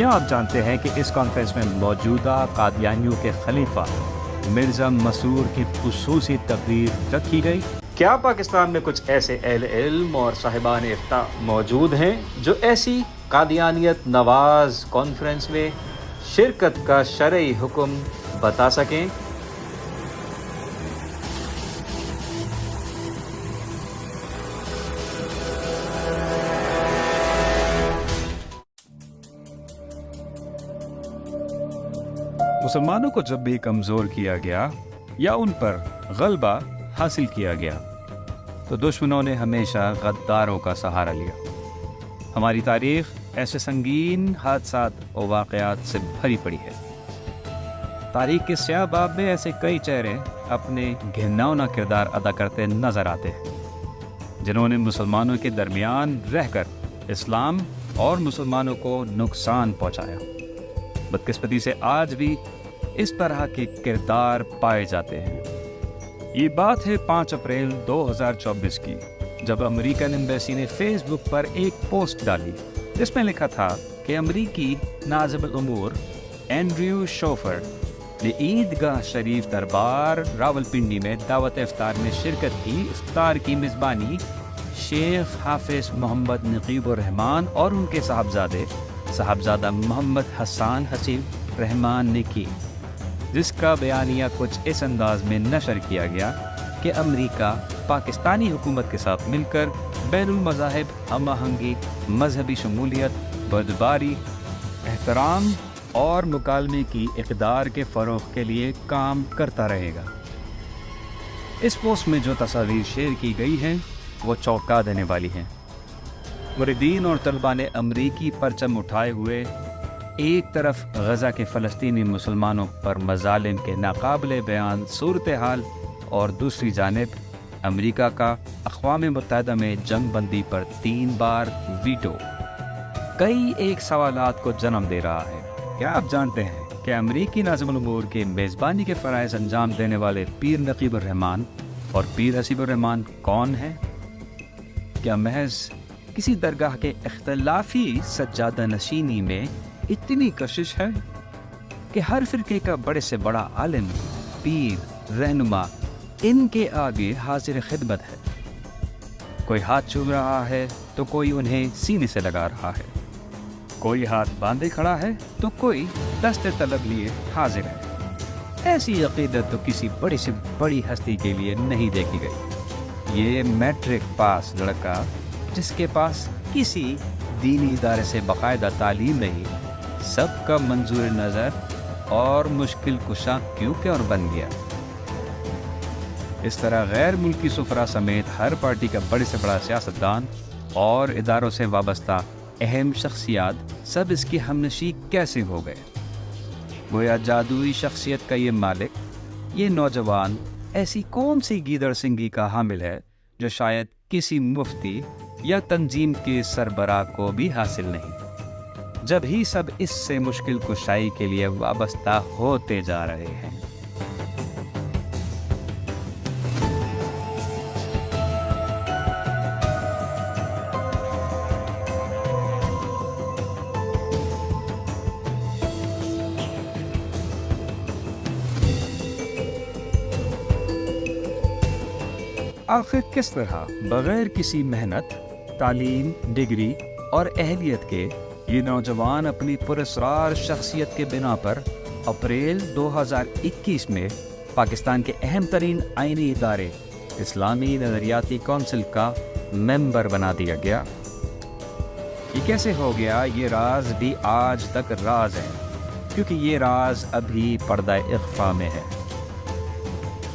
کیا آپ جانتے ہیں کہ اس کانفرنس میں موجودہ قادیانیوں کے خلیفہ مرزا مسرور کی خصوصی تقریر رکھی گئی؟ کیا پاکستان میں کچھ ایسے اہل علم اور صاحبان افتاء موجود ہیں جو ایسی قادیانیت نواز کانفرنس میں شرکت کا شرعی حکم بتا سکیں؟ مسلمانوں کو جب بھی کمزور کیا گیا یا ان پر غلبہ حاصل کیا گیا تو دشمنوں نے ہمیشہ غداروں کا سہارا لیا۔ ہماری تاریخ ایسے سنگین حادثات و واقعات سے بھری پڑی ہے۔ تاریخ کے سیاہ باب میں ایسے کئی چہرے اپنے گھناؤنا کردار ادا کرتے نظر آتے ہیں، جنہوں نے مسلمانوں کے درمیان رہ کر اسلام اور مسلمانوں کو نقصان پہنچایا۔ بدقسمتی سے آج بھی اس طرح کے کردار پائے جاتے ہیں۔ یہ بات ہے 5 اپریل 2024 کی، جب امریکن ایمبیسی نے فیس بک پر ایک پوسٹ ڈالی جس میں لکھا تھا کہ امریکی ناظم الامور اینڈریو شوفرڈ نے عیدگاہ شریف دربار راولپنڈی میں دعوت افطار میں شرکت کی۔ افطار کی میزبانی شیخ حافظ محمد نقیب الرحمان اور ان کے صاحبزادہ محمد حسان حسیب رحمان نے کی، جس کا بیانیہ کچھ اس انداز میں نشر کیا گیا کہ امریکہ پاکستانی حکومت کے ساتھ مل کر بین المذاہب ہم آہنگی، مذہبی شمولیت، بردباری، احترام اور مکالمے کی اقدار کے فروغ کے لیے کام کرتا رہے گا۔ اس پوسٹ میں جو تصاویر شیئر کی گئی ہیں وہ چونکا دینے والی ہیں۔ مریدین اور طلباء نے امریکی پرچم اٹھائے ہوئے ایک طرف غزہ کے فلسطینی مسلمانوں پر مظالم کے ناقابل بیان صورتحال اور دوسری جانب امریکہ کا اقوام متحدہ میں جنگ بندی پر 3 بار ویٹو کئی ایک سوالات کو جنم دے رہا ہے۔ کیا آپ جانتے ہیں کہ امریکی ناظم الامور کے میزبانی کے فرائض انجام دینے والے پیر نقیب الرحمان اور پیر حسیب الرحمان کون ہیں؟ کیا محض کسی درگاہ کے اختلافی سجادہ نشینی میں اتنی کشش ہے کہ ہر فرقے کا بڑے سے بڑا عالم، پیر، رہنما ان کے آگے حاضر خدمت ہے؟ کوئی ہاتھ چوم رہا ہے تو کوئی انہیں سینے سے لگا رہا ہے، کوئی ہاتھ باندھے کھڑا ہے تو کوئی دست طلب لیے حاضر ہے۔ ایسی عقیدت تو کسی بڑی سے بڑی ہستی کے لیے نہیں دیکھی گئی۔ یہ میٹرک پاس لڑکا جس کے پاس کسی دینی ادارے سے باقاعدہ تعلیم نہیں، سب کا منظور نظر اور مشکل کشا کیوں کہ اور بن گیا؟ اس طرح غیر ملکی سفراء سمیت ہر پارٹی کا بڑے سے بڑا سیاستدان اور اداروں سے وابستہ اہم شخصیات سب اس کی ہمنشی کیسے ہو گئے؟ گویا جادوئی شخصیت کا یہ مالک، یہ نوجوان ایسی کون سی گیدڑ سنگھی کا حامل ہے جو شاید کسی مفتی یا تنظیم کے سربراہ کو بھی حاصل نہیں، جب ہی سب اس سے مشکل کشائی کے لیے وابستہ ہوتے جا رہے ہیں۔ آخر کس طرح بغیر کسی محنت، تعلیم، ڈگری اور اہلیت کے یہ نوجوان اپنی پراسرار شخصیت کے بنا پر اپریل 2021 میں پاکستان کے اہم ترین آئینی ادارے اسلامی نظریاتی کونسل کا ممبر بنا دیا گیا؟ یہ کیسے ہو گیا؟ یہ راز بھی آج تک راز ہے، کیونکہ یہ راز ابھی پردہ اخفا میں ہے۔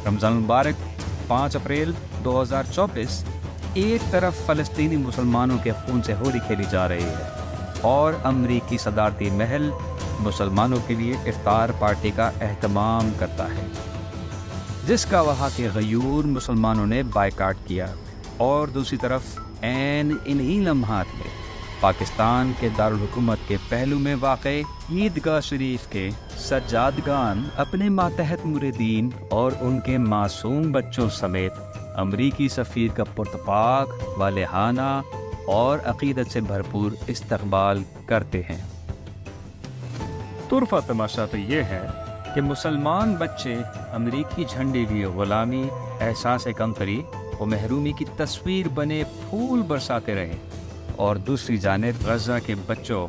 رمضان المبارک 5 اپریل 2024 ایک طرف فلسطینی مسلمانوں کے خون سے ہولی کھیلی جا رہی ہے اور امریکی صدارتی محل مسلمانوں کے لیے افطار پارٹی کا اہتمام کرتا ہے، جس کا وہاں کے غیور مسلمانوں نے بائیکاٹ کیا، اور دوسری طرف عین انہی لمحات میں پاکستان کے دارالحکومت کے پہلو میں واقع عیدگاہ شریف کے سجادگان اپنے ماتحت مریدین اور ان کے معصوم بچوں سمیت امریکی سفیر کا پرتپاک، والہانہ اور عقیدت سے بھرپور استقبال کرتے ہیں۔ طرفہ تماشا تو یہ ہے کہ مسلمان بچے امریکی جھنڈے کی غلامی، احساس کمتری و محرومی کی تصویر بنے پھول برساتے رہے، اور دوسری جانب غزہ کے بچوں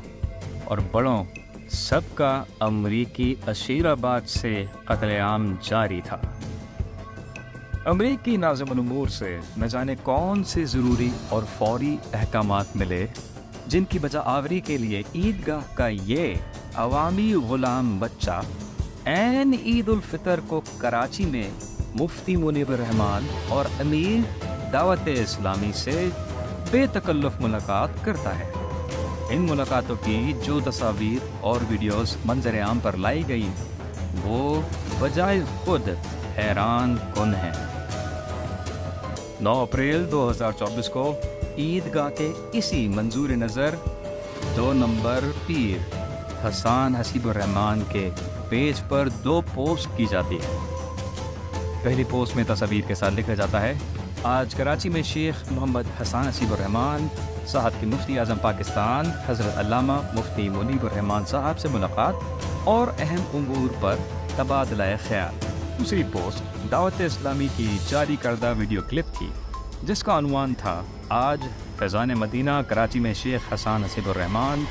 اور بڑوں سب کا امریکی عشیر آباد سے قتل عام جاری تھا۔ امریکی ناظم الامور سے نہ جانے کون سے ضروری اور فوری احکامات ملے، جن کی بجا آوری کے لیے عیدگاہ کا یہ عوامی غلام بچہ عین عید الفطر کو کراچی میں مفتی منیب الرحمان اور امیر دعوت اسلامی سے بے تکلف ملاقات کرتا ہے۔ ان ملاقاتوں کی جو تصاویر اور ویڈیوز منظر عام پر لائی گئی وہ بجائے خود حیران کن ہیں۔ 9 اپریل 2024 کو عیدگاہ کے اسی منظور نظر 2 نمبر پیر حسان حسیب الرحمان کے پیج پر 2 پوسٹ کی جاتی ہے۔ پہلی پوسٹ میں تصاویر کے ساتھ لکھا جاتا ہے: آج کراچی میں شیخ محمد حسان حسیب الرحمان صاحب کی مفتی اعظم پاکستان حضرت علامہ مفتی منیب الرحمان صاحب سے ملاقات اور اہم امور پر تبادلہ خیال۔ دوسری پوسٹ دعوت اسلامی کی جاری کردہ ویڈیو کلپ تھی، جس کا عنوان تھا: آج فیضان مدینہ کراچی میں شیخ حسان حسیب الرحمان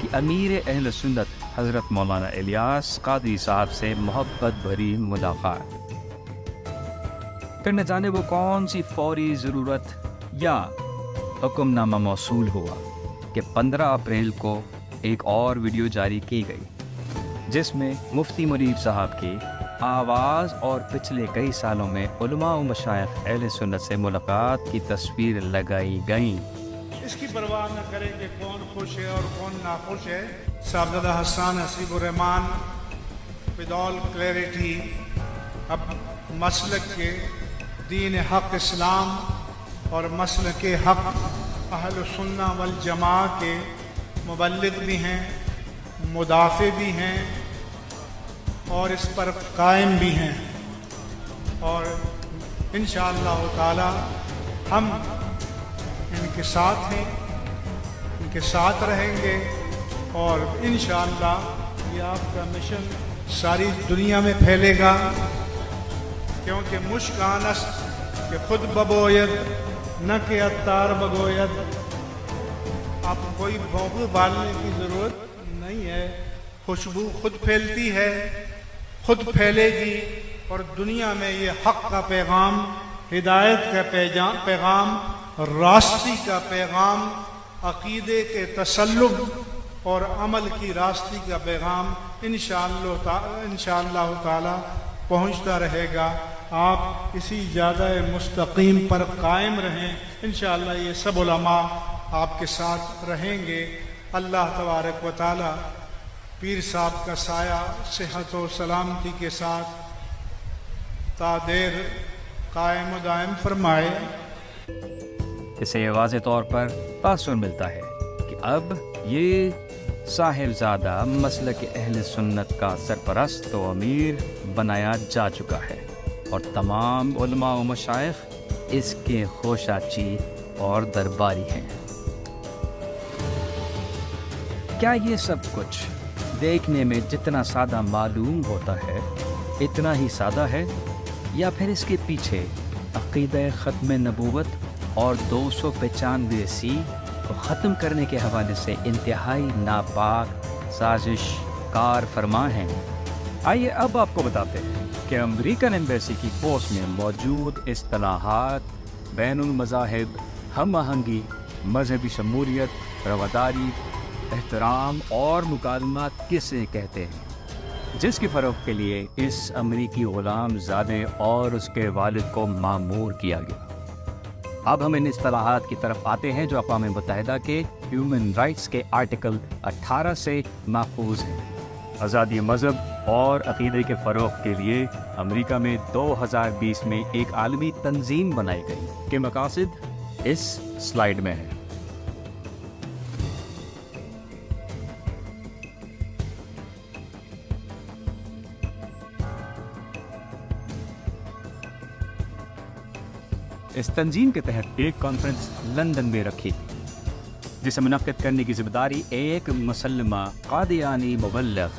کی امیر اہل سنت حضرت مولانا الیاس قادری صاحب سے محبت بھری ملاقات۔ پھر نہ جانے وہ کون سی فوری ضرورت یا حکم نامہ موصول ہوا کہ 15 اپریل کو ایک اور ویڈیو جاری کی گئی، جس میں مفتی منیب صاحب کی آواز اور پچھلے کئی سالوں میں علماء و مشائخ اہل سنت سے ملاقات کی تصویر لگائی گئیں۔ اس کی پرواہ نہ کریں کہ کون خوش ہے اور کون ناخوش ہے۔ صاحبزادہ حسان حسیب الرحمان ود آل کلیئرٹی اب مسلک کے دین حق اسلام اور مسلک حق اہل سنہ والجماع کے مبلغ بھی ہیں، مدافع بھی ہیں اور اس پر قائم بھی ہیں، اور انشاءاللہ تعالی ہم ان کے ساتھ ہیں، ان کے ساتھ رہیں گے، اور انشاءاللہ یہ آپ کا مشن ساری دنیا میں پھیلے گا، کیونکہ مشک آنست کہ خود ببوید نہ کہ اتار بگوید۔ آپ کوئی بھونکو بالنے کی ضرورت نہیں ہے، خوشبو خود پھیلتی ہے، خود پھیلے گی، اور دنیا میں یہ حق کا پیغام، ہدایت کا پیغام، راستی کا پیغام، عقیدے کے تسلب اور عمل کی راستی کا پیغام انشاءاللہ تعالی پہنچتا رہے گا۔ آپ اسی جادہ مستقیم پر قائم رہیں، انشاءاللہ یہ سب علماء آپ کے ساتھ رہیں گے۔ اللہ تبارک و تعالی پیر صاحب کا سایہ صحت و سلامتی کے ساتھ تا دیر قائم و دائم فرمائے۔ اس سے یہ واضح طور پر تاثر ملتا ہے کہ اب یہ صاحبزادہ مسلک اہل سنت کا سرپرست و امیر بنایا جا چکا ہے، اور تمام علماء و مشائخ اس کے خوشاچی اور درباری ہیں۔ کیا یہ سب کچھ دیکھنے میں جتنا سادہ معلوم ہوتا ہے اتنا ہی سادہ ہے، یا پھر اس کے پیچھے عقیدہ ختم نبوت اور 295 کو ختم کرنے کے حوالے سے انتہائی ناپاک سازش کار فرما ہیں؟ آئیے اب آپ کو بتاتے ہیں کہ امریکن ایمبیسی کی پوسٹ میں موجود اصطلاحات بین المذاہب، ہم آہنگی، مذہبی شمولیت، رواداری، احترام اور مکالمات کسے کہتے ہیں، جس کی فروغ کے لیے اس امریکی غلام زادے اور اس کے والد کو مامور کیا گیا۔ اب ہم ان اصطلاحات کی طرف آتے ہیں جو اقوام متحدہ کے ہیومن رائٹس کے آرٹیکل 18 سے ماخوذ ہیں۔ آزادی مذہب اور عقیدے کے فروغ کے لیے امریکہ میں 2020 میں ایک عالمی تنظیم بنائی گئی کہ مقاصد اس سلائیڈ میں ہیں۔ اس تنظیم کے تحت ایک کانفرنس لندن میں رکھی جسے منعقد کرنے کی ذمہ داری ایک مسلمہ قادیانی مبلغ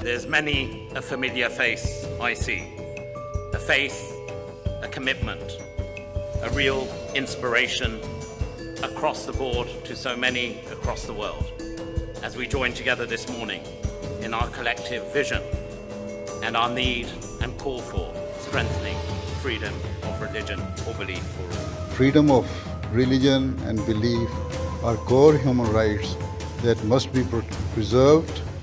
There's many a familiar face I see, a faith, a commitment, a real inspiration across the board to so many across the world as we join together this morning in our collective vision and our need and call for strengthening freedom of religion or belief for all. Freedom of religion and belief are core human rights that must be preserved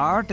8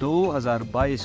2022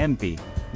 MP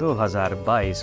2022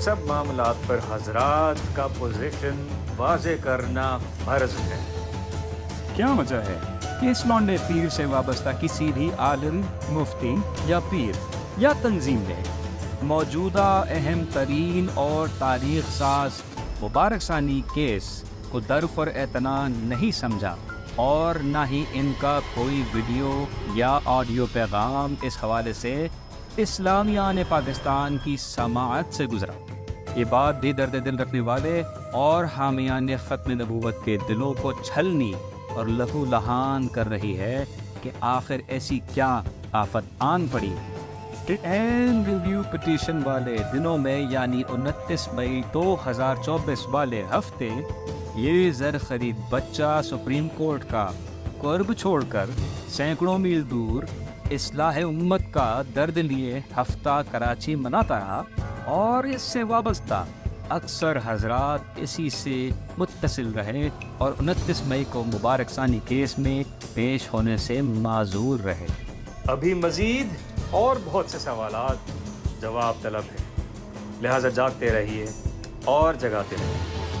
سب معاملات پر حضرات کا position واضح کرنا فرض ہے۔ کیا وجہ ہے کہ اس لونڈے پیر سے وابستہ کسی بھی عالم، مفتی یا پیر یا تنظیم نے موجودہ اہم ترین اور تاریخ ساز مبارک ثانی کیس کو درفر اعتنا نہیں سمجھا، اور نہ ہی ان کا کوئی ویڈیو یا آڈیو پیغام اس حوالے سے اسلامیان پاکستان کی سماعت سے گزرا۔ یہ بات بھی درد دل رکھنے والے اور حامیان ختم نبوت کے دلوں کو چھلنی اور لہو لہان کر رہی ہے کہ آخر ایسی کیا آفت آن پڑی کہ این ریویو پٹیشن والے دنوں میں، یعنی 29 مئی 2024 والے ہفتے، یہ زر خرید بچہ سپریم کورٹ کا قرب چھوڑ کر سینکڑوں میل دور اصلاح امت کا درد لیے ہفتہ کراچی مناتا رہا، اور اس سے وابستہ اکثر حضرات اسی سے متصل رہے اور 29 مئی کو مبارک ثانی کیس میں پیش ہونے سے معذور رہے۔ ابھی مزید اور بہت سے سوالات جواب طلب ہیں، لہٰذا جاگتے رہیے اور جگاتے رہیے۔